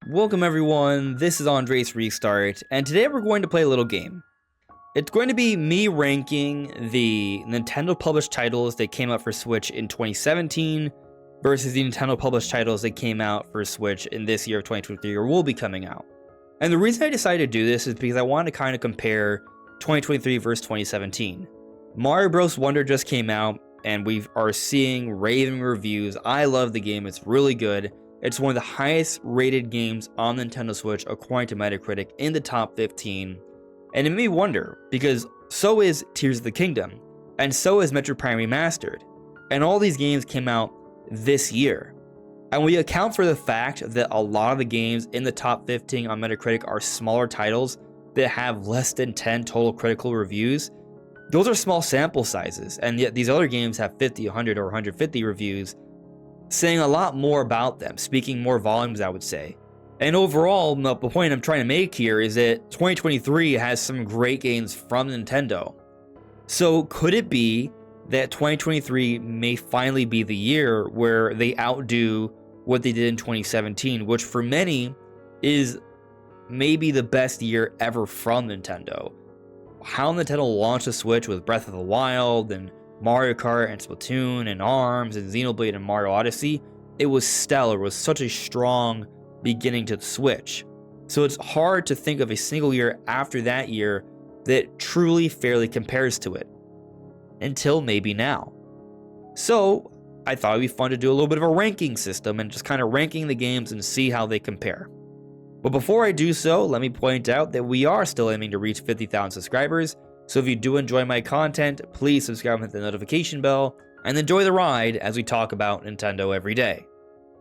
Welcome everyone, this is Andre's Restart, and today we're going to play a little game. It's going to be me ranking the Nintendo published titles that came out for Switch in 2017 versus the Nintendo published titles that came out for Switch in this year of 2023 or will be coming out. And the reason I decided to do this is because I wanted to kind of compare 2023 versus 2017. Mario Bros. Wonder just came out and we are seeing raving reviews. I love the game, it's really good. It's one of the highest rated games on Nintendo Switch according to Metacritic, in the top 15. And it made me wonder, because so is Tears of the Kingdom, and so is Metroid Prime Remastered. And all these games came out this year. And we account for the fact that a lot of the games in the top 15 on Metacritic are smaller titles that have less than 10 total critical reviews. Those are small sample sizes, and yet these other games have 50, 100, or 150 reviews, saying a lot more about them, speaking more volumes, I would say. And overall, the point I'm trying to make here is that 2023 has some great games from Nintendo. So could it be that 2023 may finally be the year where they outdo what they did in 2017, which for many is maybe the best year ever from Nintendo? How Nintendo launched the Switch with Breath of the Wild and Mario Kart and Splatoon and ARMS and Xenoblade and Mario Odyssey, it was stellar. It was such a strong beginning to the Switch. So it's hard to think of a single year after that year that truly fairly compares to it. Until maybe now. So I thought it'd be fun to do a little bit of a ranking system and just kind of ranking the games and see how they compare. But before I do so, let me point out that we are still aiming to reach 50,000 subscribers. So if you do enjoy my content, please subscribe and hit the notification bell, and enjoy the ride as we talk about Nintendo every day.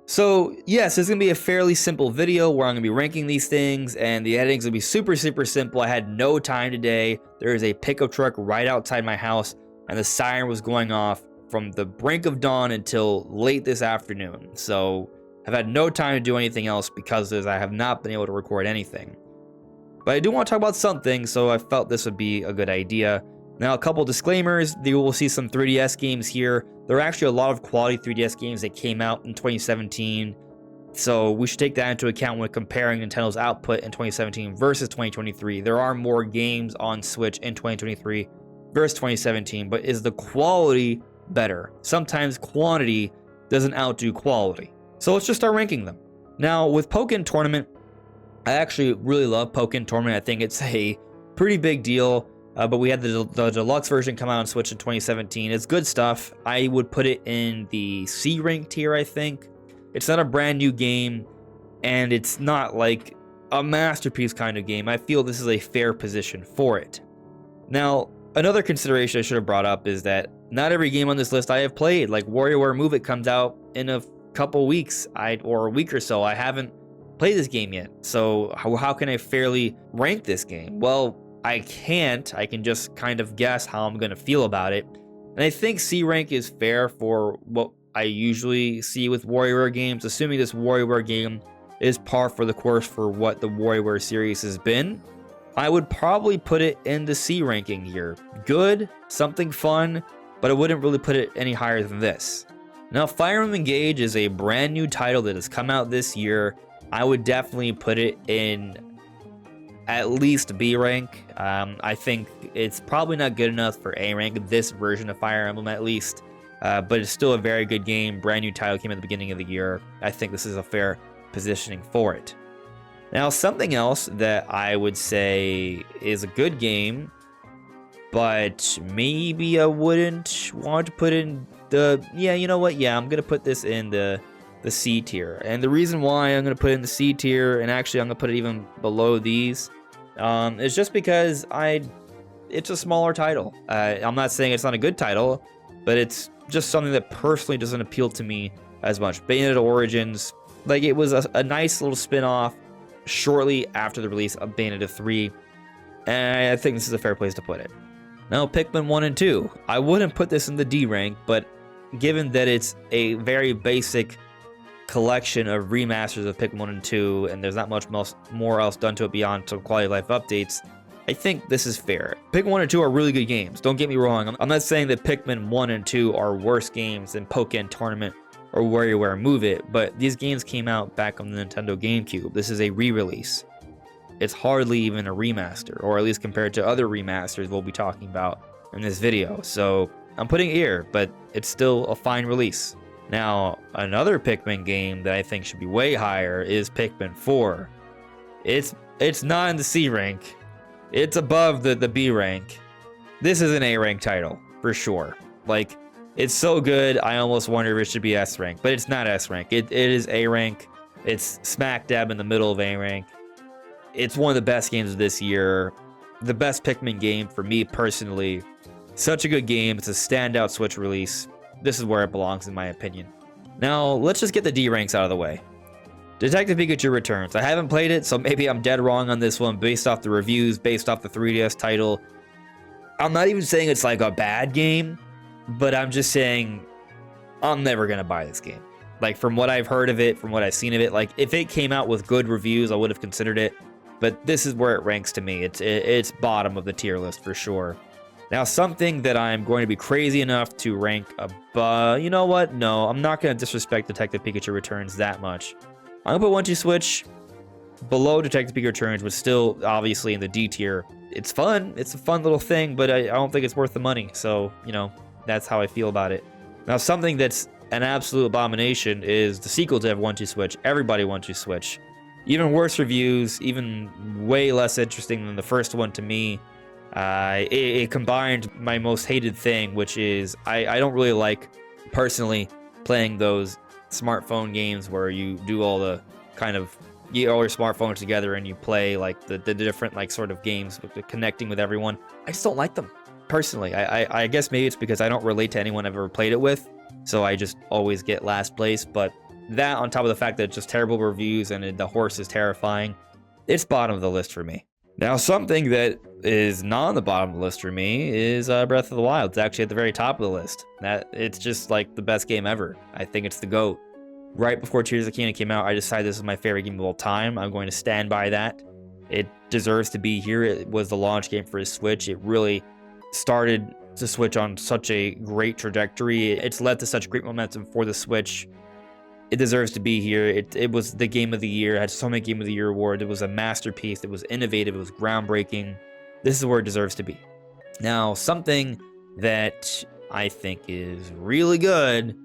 So yes, it's going to be a fairly simple video where I'm going to be ranking these things, and the editing's going to be super simple. I had no time today. There is a pickup truck right outside my house, and the siren was going off from the brink of dawn until late this afternoon. So I've had no time to do anything else because I have not been able to record anything. But I do want to talk about something, so I felt this would be a good idea. Now, a couple disclaimers. You will see some 3DS games here. There are actually a lot of quality 3DS games that came out in 2017, so we should take that into account when comparing Nintendo's output in 2017 versus 2023. There are more games on Switch in 2023 versus 2017, but is the quality better? Sometimes quantity doesn't outdo quality. So let's just start ranking them. Now, with Pokken Tournament, I actually really love Pokken Tournament. I think it's a pretty big deal, but we had the deluxe version come out on Switch in 2017. It's good stuff. I would put it in the C rank tier, I think. It's not a brand new game, and it's not like a masterpiece kind of game. I feel this is a fair position for it. Now, another consideration I should have brought up is that not every game on this list I have played. Like WarioWare Move It comes out in a couple weeks, or a week or so. I haven't played this game yet, so how can I fairly rank this game? Well, I can't. I can just kind of guess how I'm going to feel about it, and I think C rank is fair for what I usually see with WarioWare games, assuming this WarioWare game is par for the course for what the WarioWare series has been. I would probably put it in the C ranking here. Good, something fun, but I wouldn't really put it any higher than this. Now, Fire Emblem Engage is a brand new title that has come out this year. I would definitely put it in at least B rank. I think it's probably not good enough for A rank, this version of Fire Emblem at least, but it's still a very good game. Brand new title came at the beginning of the year. I think this is a fair positioning for it. Now, something else that I would say is a good game, but maybe I wouldn't want to put in the, you know what, I'm going to put this in the C tier. And the reason why I'm going to put it in the C tier, and actually I'm going to put it even below these, is just because it's a smaller title. I'm not saying it's not a good title, but it's just something that personally doesn't appeal to me as much. Bayonetta Origins, like, it was a nice little spin-off shortly after the release of Bayonetta 3, and I think this is a fair place to put it. Now, Pikmin 1 and 2. I wouldn't put this in the D rank, but given that it's a very basic collection of remasters of Pikmin 1 and 2, and there's not much more else done to it beyond some quality of life updates, I think this is fair. Pikmin 1 and 2 are really good games. Don't get me wrong. I'm not saying that Pikmin 1 and 2 are worse games than Pokken Tournament or WarioWare Move It, but these games came out back on the Nintendo GameCube. This is a re-release. It's hardly even a remaster, or at least compared to other remasters we'll be talking about in this video. So I'm putting it here, but it's still a fine release. Now, another Pikmin game that I think should be way higher is Pikmin 4. It's not in the C rank. It's above the B rank. This is an A rank title, for sure. Like, it's so good, I almost wonder if it should be S rank, but it's not S rank. It is A rank. It's smack dab in the middle of A rank. It's one of the best games of this year. The best Pikmin game for me personally. Such a good game. It's a standout Switch release. This is where it belongs in my opinion. Now, let's just get the D ranks out of the way. Detective Pikachu Returns. I haven't played it, so maybe I'm dead wrong on this one based off the reviews, based off the 3DS title. I'm not even saying it's like a bad game, but I'm just saying I'm never going to buy this game. Like, from what I've heard of it, from what I've seen of it, like, if it came out with good reviews, I would have considered it. But this is where it ranks to me. It's bottom of the tier list for sure. Now, something that I'm going to be crazy enough to rank above... You know what? No, I'm not going to disrespect Detective Pikachu Returns that much. I'm going to put 1-2 Switch below Detective Pikachu Returns, but still obviously in the D tier. It's fun. It's a fun little thing, but I don't think it's worth the money. So, you know, that's how I feel about it. Now, something that's an absolute abomination is the sequel to 1-2 Switch. Everybody 1-2 Switch. Even worse reviews, even way less interesting than the first one to me. It combined my most hated thing, which is I don't really like, personally, playing those smartphone games where you do all the kind of, you get all your smartphones together and you play like the different like sort of games with the connecting with everyone. I just don't like them, personally. I guess maybe it's because I don't relate to anyone I've ever played it with, so I just always get last place, but that on top of the fact that it's just terrible reviews and the horse is terrifying, it's bottom of the list for me. Now, something that is not on the bottom of the list for me is Breath of the Wild. It's actually at the very top of the list. It's just like the best game ever. I think it's the GOAT. Right before Tears of the Kingdom came out, I decided this is my favorite game of all time. I'm going to stand by that. It deserves to be here. It was the launch game for the Switch. It really started the Switch on such a great trajectory. It's led to such great momentum for the Switch. It deserves to be here. It was the game of the year. It had so many Game of the Year awards. It was a masterpiece. It was innovative. It was groundbreaking. This is where it deserves to be. Now, something that I think is really good,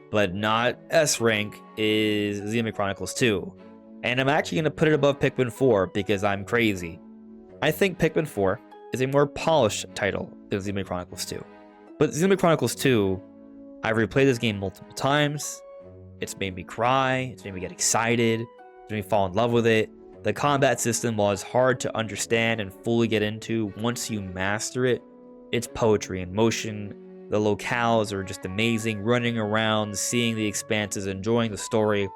but not S rank, is Xenoblade Chronicles 2. And I'm actually going to put it above Pikmin 4 because I'm crazy. I think Pikmin 4 is a more polished title than Xenoblade Chronicles 2. But Xenoblade Chronicles 2, I've replayed this game multiple times. It's made me cry, it's made me get excited, it's made me fall in love with it. The combat system, while it's hard to understand and fully get into, once you master it, it's poetry in motion. The locales are just amazing, running around, seeing the expanses, enjoying the story.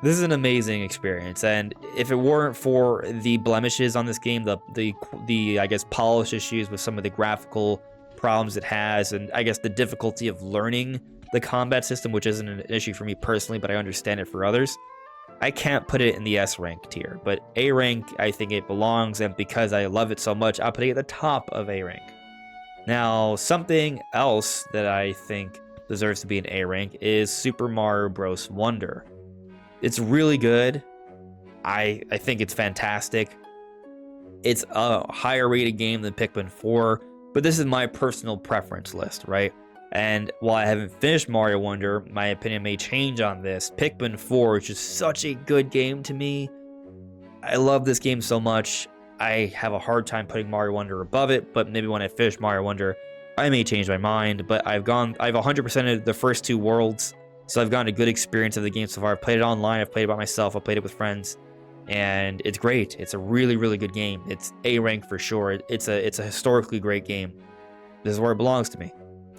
This is an amazing experience, and if it weren't for the blemishes on this game, the I guess polish issues with some of the graphical problems it has, and I guess the difficulty of learning the combat system, which isn't an issue for me personally, but I understand it for others, I can't put it in the S rank tier. But A rank, I think it belongs, and because I love it so much, I'll put it at the top of A rank. Now, something else that I think deserves to be in A rank is Super Mario Bros. Wonder. It's really good. I think it's fantastic. It's a higher rated game than Pikmin 4, but this is my personal preference list, right? And while I haven't finished Mario Wonder, my opinion may change on this. Pikmin 4 is just such a good game to me. I love this game so much. I have a hard time putting Mario Wonder above it, but maybe when I finish Mario Wonder, I may change my mind. But I've 100%ed the first two worlds, so I've gotten a good experience of the game so far. I've played it online, I've played it by myself, I've played it with friends, and it's great. It's a really, really good game. It's A rank for sure. It's a historically great game. This is where it belongs to me.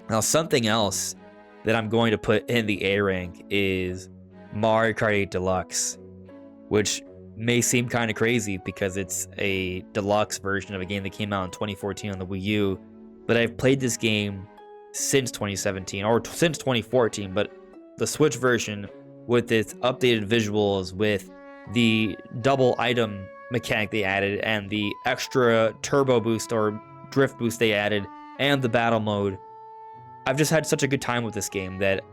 Now, something else that I'm going to put in the A rank is Mario Kart 8 Deluxe, which may seem kind of crazy because it's a deluxe version of a game that came out in 2014 on the Wii U, but I've played this game since 2017, or since 2014, but the Switch version with its updated visuals, with the double item mechanic they added, and the extra turbo boost or drift boost they added, and the battle mode. I've just had such a good time with this game that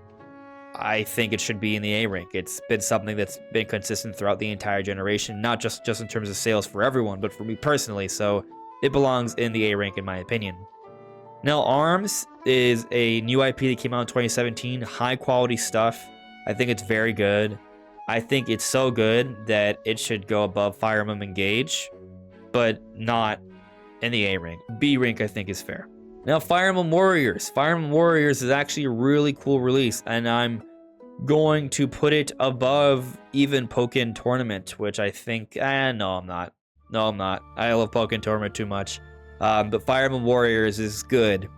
I think it should be in the A rank. It's been something that's been consistent throughout the entire generation, not just in terms of sales for everyone, but for me personally, so it belongs in the A rank in my opinion. Now, ARMS is a new IP that came out in 2017, high quality stuff. I think it's very good. I think it's so good that it should go above Fire Emblem Engage, but not in the A rank. B rank, I think, is fair. Now, Fire Emblem Warriors. Fire Emblem Warriors is actually a really cool release, and I'm going to put it above even Pokken Tournament, which I think... no, I'm not. No, I'm not. I love Pokken Tournament too much. But Fire Emblem Warriors is good.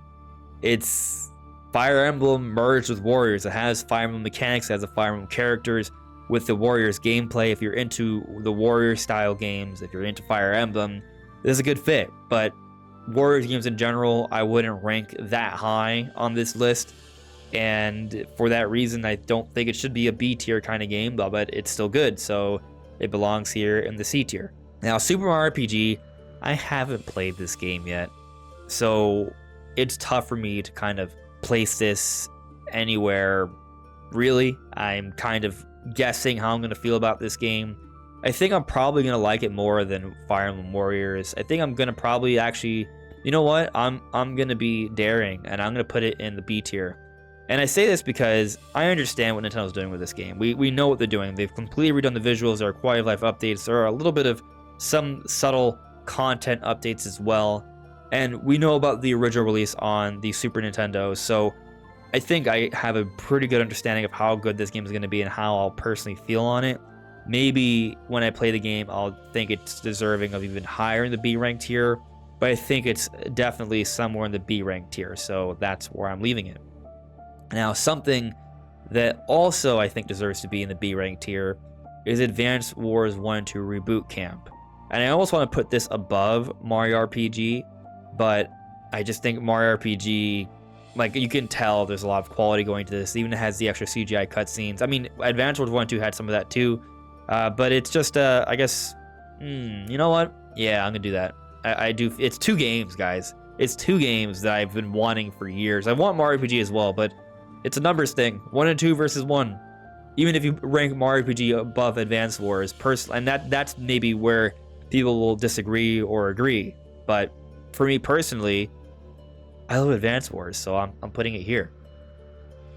It's Fire Emblem merged with Warriors. It has Fire Emblem mechanics, it has the Fire Emblem characters with the Warriors gameplay. If you're into the Warrior style games, if you're into Fire Emblem, this is a good fit. But Warriors games in general, I wouldn't rank that high on this list. And for that reason, I don't think it should be a B tier kind of game, but it's still good. So it belongs here in the C tier. Now, Super Mario RPG, I haven't played this game yet, so it's tough for me to kind of place this anywhere, really. I'm kind of guessing how I'm going to feel about this game. I think I'm probably going to like it more than Fire Emblem Warriors. I think I'm going to probably actually, you know what, I'm going to be daring, and I'm going to put it in the B tier. And I say this because I understand what Nintendo's doing with this game. We know what they're doing. They've completely redone the visuals, there are quality of life updates, there are a little bit of some subtle content updates as well, and we know about the original release on the Super Nintendo, so I think I have a pretty good understanding of how good this game is going to be and how I'll personally feel on it. Maybe when I play the game, I'll think it's deserving of even higher in the B rank tier, but I think it's definitely somewhere in the B rank tier, so that's where I'm leaving it. Now, something that also I think deserves to be in the B rank tier is Advance Wars 1 and 2 Reboot Camp. And I almost want to put this above Mario RPG, but I just think Mario RPG, like, you can tell there's a lot of quality going to this. Even it has the extra CGI cutscenes. I mean, Advance Wars 1 and 2 had some of that too, but it's just, I guess, you know what? Yeah, I'm going to do that. I do. It's 2 games, guys. It's 2 games that I've been wanting for years. I want Mario RPG as well, but it's a numbers thing. 1 and 2 versus 1. Even if you rank Mario RPG above Advance Wars, and that's maybe where people will disagree or agree, but for me personally, I love Advance Wars, so I'm putting it here.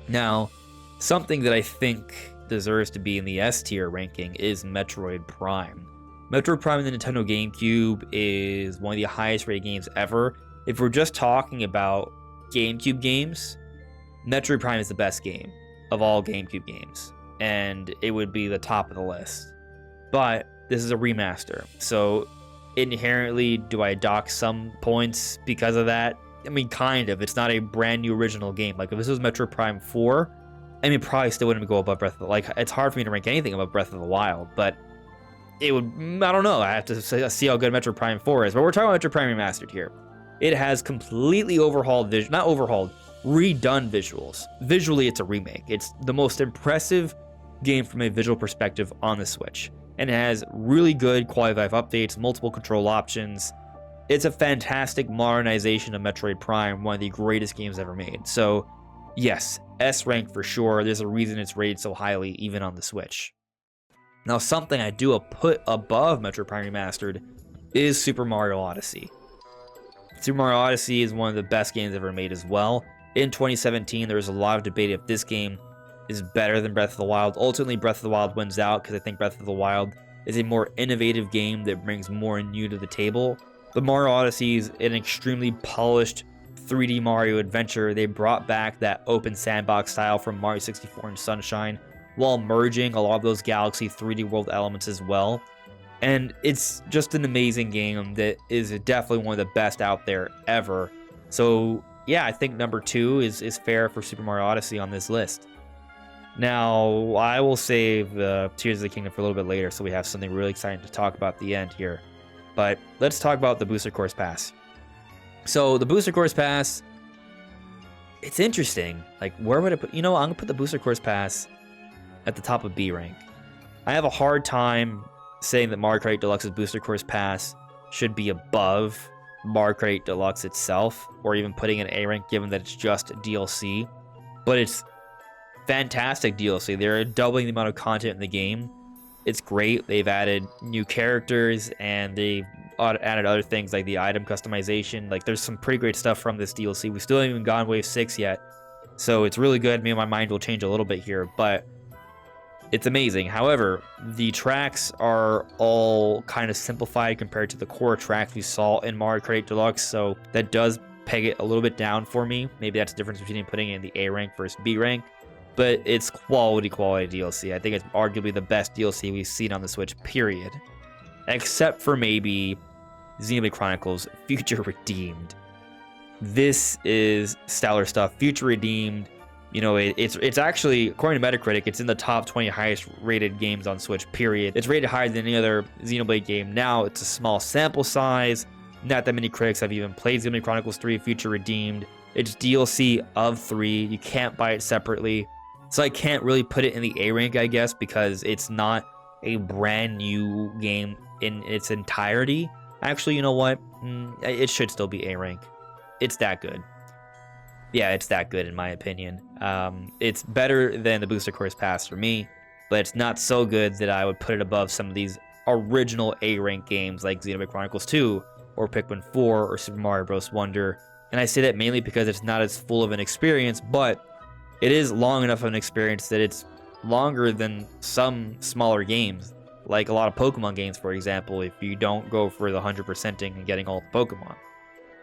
Now, something that I think deserves to be in the S tier ranking is Metroid Prime. Metroid Prime in the Nintendo GameCube is one of the highest rated games ever. If we're just talking about GameCube games, Metroid Prime is the best game of all GameCube games, and it would be the top of the list. But this is a remaster, so inherently, do I dock some points because of that? I mean, kind of. It's not a brand new original game. Like, if this was Metroid Prime 4, I mean, probably still wouldn't go above Breath of the... Like, it's hard for me to rank anything above Breath of the Wild, but it would... I don't know. I have to see how good Metroid Prime 4 is. But we're talking about Metroid Prime Remastered here. It has completely overhauled... Not overhauled. Redone visuals. Visually, it's a remake. It's the most impressive game from a visual perspective on the Switch. And it has really good quality of life updates, multiple control options. It's a fantastic modernization of Metroid Prime, one of the greatest games ever made. So, yes, S rank for sure. There's a reason it's rated so highly, even on the Switch. Now, something I do put above Metroid Prime Remastered is Super Mario Odyssey. Super Mario Odyssey is one of the best games ever made as well. In 2017, there was a lot of debate if this game is better than Breath of the Wild. Ultimately, Breath of the Wild wins out because I think Breath of the Wild is a more innovative game that brings more new to the table. But Mario Odyssey is an extremely polished 3D Mario adventure. They brought back that open sandbox style from Mario 64 and Sunshine while merging a lot of those Galaxy 3D world elements as well. And it's just an amazing game that is definitely one of the best out there ever. So yeah, I think number 2 is fair for Super Mario Odyssey on this list. Now, I will save Tears of the Kingdom for a little bit later, so we have something really exciting to talk about at the end here. But let's talk about the Booster Course Pass. So the Booster Course Pass, it's interesting. Like, where would I put... You know, I'm going to put the Booster Course Pass at the top of B rank. I have a hard time saying that Mario Kart 8 Deluxe's Booster Course Pass should be above Mario Kart 8 Deluxe itself, or even putting an A rank given that it's just DLC. But it's fantastic DLC. They're doubling the amount of content in the game. It's great. They've added new characters, and they've added other things like the item customization. Like, there's some pretty great stuff from this DLC. We still haven't even gone Wave 6 yet, so it's really good. Maybe my mind will change a little bit here, but it's amazing. However, the tracks are all kind of simplified compared to the core tracks we saw in Mario Kart 8 Deluxe, so that does peg it a little bit down for me. Maybe that's the difference between putting it in the A rank versus B rank, but it's quality DLC. I think it's arguably the best DLC we've seen on the Switch, period. Except for maybe Xenoblade Chronicles Future Redeemed. This is stellar stuff. Future Redeemed, you know, it's actually, according to Metacritic, it's in the top 20 highest rated games on Switch, period. It's rated higher than any other Xenoblade game. Now, it's a small sample size. Not that many critics have even played Xenoblade Chronicles 3 Future Redeemed. It's DLC of 3. You can't buy it separately. So I can't really put it in the A rank, I guess, because it's not a brand new game in its entirety. Actually, you know what? It should still be A rank. It's that good. Yeah, it's that good in my opinion. It's better than the Booster Course Pass for me, but it's not so good that I would put it above some of these original A rank games like Xenoblade Chronicles 2 or Pikmin 4 or Super Mario Bros. Wonder. And I say that mainly because it's not as full of an experience, but it is long enough of an experience that it's longer than some smaller games, like a lot of Pokemon games, for example, if you don't go for the 100%ing and getting all the Pokemon.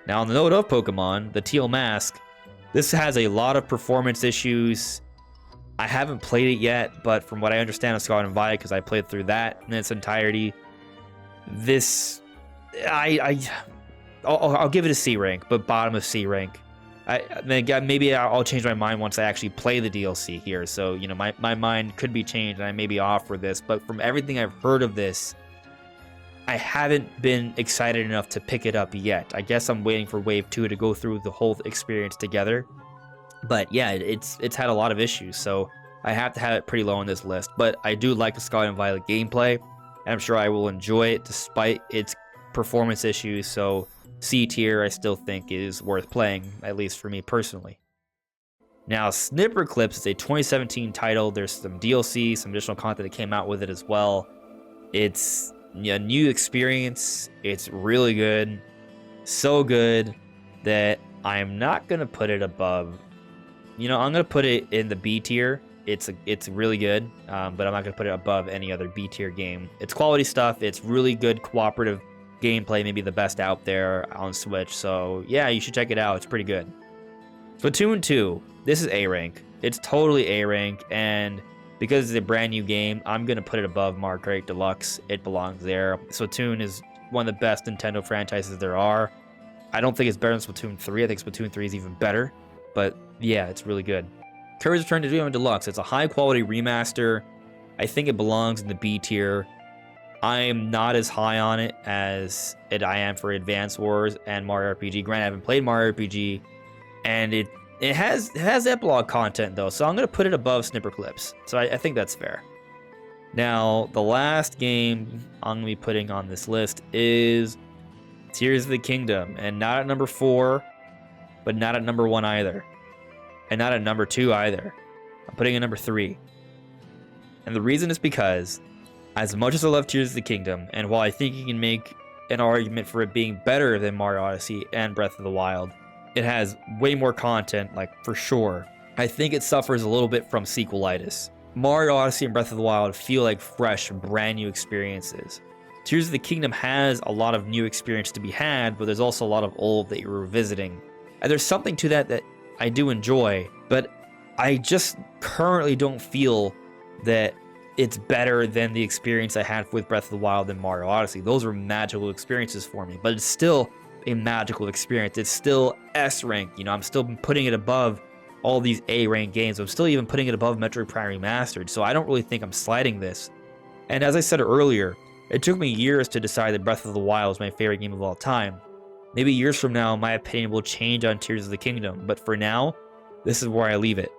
Now, on the note of Pokemon, the Teal Mask, this has a lot of performance issues. I haven't played it yet, but from what I understand of Scarlet and Violet, because I played through that in its entirety, this, I'll give it a C rank, but bottom of C rank. Maybe I'll change my mind once I actually play the DLC here. So, you know, my mind could be changed and I may be off for this. But from everything I've heard of this, I haven't been excited enough to pick it up yet. I guess I'm waiting for Wave 2 to go through the whole experience together. But yeah, it's had a lot of issues. So I have to have it pretty low on this list. But I do like the Scarlet and Violet gameplay. And I'm sure I will enjoy it despite its performance issues. So C tier, I still think is worth playing, at least for me personally. Now, Snipper Clips is a 2017 title. There's some DLC, some additional content that came out with it as well. It's a new experience. It's really good. So good that I'm not going to put it above. You know, I'm going to put it in the B tier. It's really good, but I'm not going to put it above any other B tier game. It's quality stuff. It's really good cooperative gameplay, maybe the best out there on Switch. So yeah, you should check it out. It's pretty good. Splatoon 2, this is A rank. It's totally A rank, and because it's a brand new game, I'm gonna put it above Mario Kart 8 Deluxe. It belongs there. Splatoon is one of the best Nintendo franchises there are. I don't think it's better than Splatoon 3. I think Splatoon 3 is even better, but yeah, it's really good. Kirby's Return to Dream Land Deluxe. It's a high quality remaster. I think it belongs in the B tier. I'm not as high on it as I am for Advance Wars and Mario RPG. Granted, I haven't played Mario RPG, and it has epilogue content though, so I'm gonna put it above Snipper Clips. So I think that's fair. Now, the last game I'm gonna be putting on this list is Tears of the Kingdom, and not at number 4, but not at number 1 either, and not at number 2 either. I'm putting it at number 3, and the reason is because, as much as I love Tears of the Kingdom, and while I think you can make an argument for it being better than Mario Odyssey and Breath of the Wild, it has way more content, like, for sure. I think it suffers a little bit from sequelitis. Mario Odyssey and Breath of the Wild feel like fresh, brand new experiences. Tears of the Kingdom has a lot of new experience to be had, but there's also a lot of old that you're revisiting. And there's something to that I do enjoy, but I just currently don't feel that it's better than the experience I had with Breath of the Wild and Mario Odyssey. Those were magical experiences for me, but it's still a magical experience. It's still S rank. You know, I'm still putting it above all these A rank games. I'm still even putting it above Metroid Prime Remastered. So I don't really think I'm sliding this. And as I said earlier, it took me years to decide that Breath of the Wild was my favorite game of all time. Maybe years from now, my opinion will change on Tears of the Kingdom, but for now, this is where I leave it.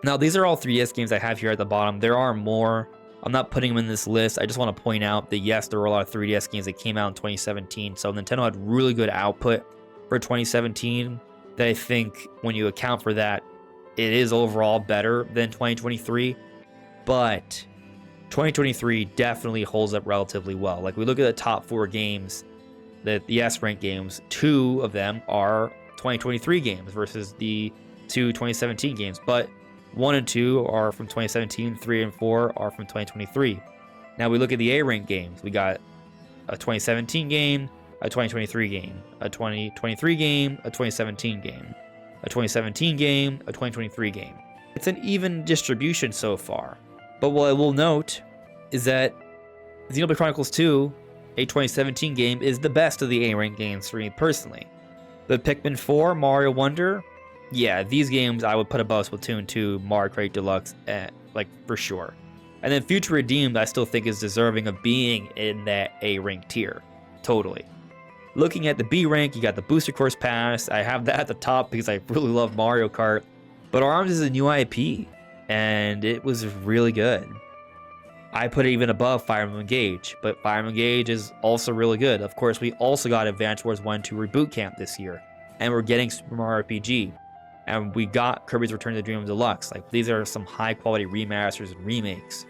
Now, these are all 3DS games I have here at the bottom. There are more, I'm not putting them in this list. I just want to point out that yes, there were a lot of 3DS games that came out in 2017. So Nintendo had really good output for 2017 that I think when you account for that, it is overall better than 2023. But 2023 definitely holds up relatively well. Like we look at the top 4 games, the S-rank games, 2 of them are 2023 games versus the 2 2017 games. But 1 and 2 are from 2017, 3 and 4 are from 2023. Now we look at the A-rank games. We got a 2017 game, a 2023 game, a 2023 game, a 2017 game, a 2017 game, a 2023 game. It's an even distribution so far. But what I will note is that Xenoblade Chronicles 2, a 2017 game, is the best of the A-rank games for me personally. The Pikmin 4, Mario Wonder, yeah, these games I would put above Splatoon 2, Mario Kart Deluxe, like for sure. And then Future Redeemed, I still think is deserving of being in that A-rank tier, totally. Looking at the B rank, you got the Booster Course Pass. I have that at the top because I really love Mario Kart. But ARMS is a new IP, and it was really good. I put it even above Fire Emblem Engage, but Fire Emblem Engage is also really good. Of course, we also got Advance Wars 1 2 Reboot Camp this year, and we're getting Super Mario RPG, and we got Kirby's Return to the Dream Deluxe. Like, these are some high-quality remasters and remakes.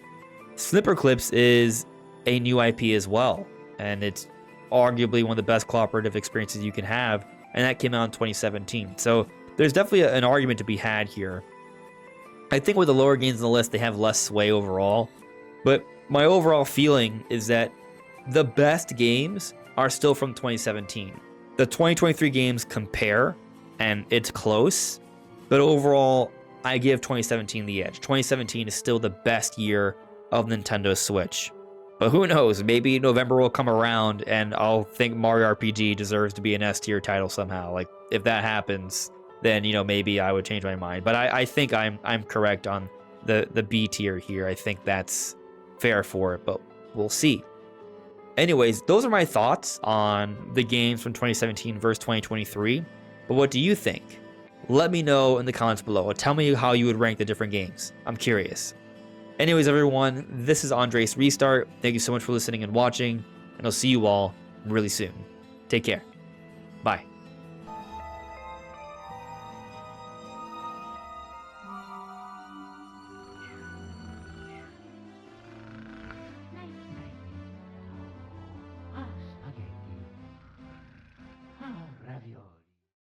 Snipper Clips is a new IP as well, and it's arguably one of the best cooperative experiences you can have, and that came out in 2017. So there's definitely an argument to be had here. I think with the lower games on the list, they have less sway overall, but my overall feeling is that the best games are still from 2017. The 2023 games compare, and it's close, but overall, I give 2017 the edge. 2017 is still the best year of Nintendo Switch. But who knows, maybe November will come around and I'll think Mario RPG deserves to be an S tier title somehow. Like, if that happens, then, you know, maybe I would change my mind. But I think I'm correct on the B tier here. I think that's fair for it, but we'll see. Anyways, those are my thoughts on the games from 2017 versus 2023. But what do you think? Let me know in the comments below. Tell me how you would rank the different games. I'm curious. Anyways, everyone, this is Andres Restart. Thank you so much for listening and watching, and I'll see you all really soon. Take care. Bye.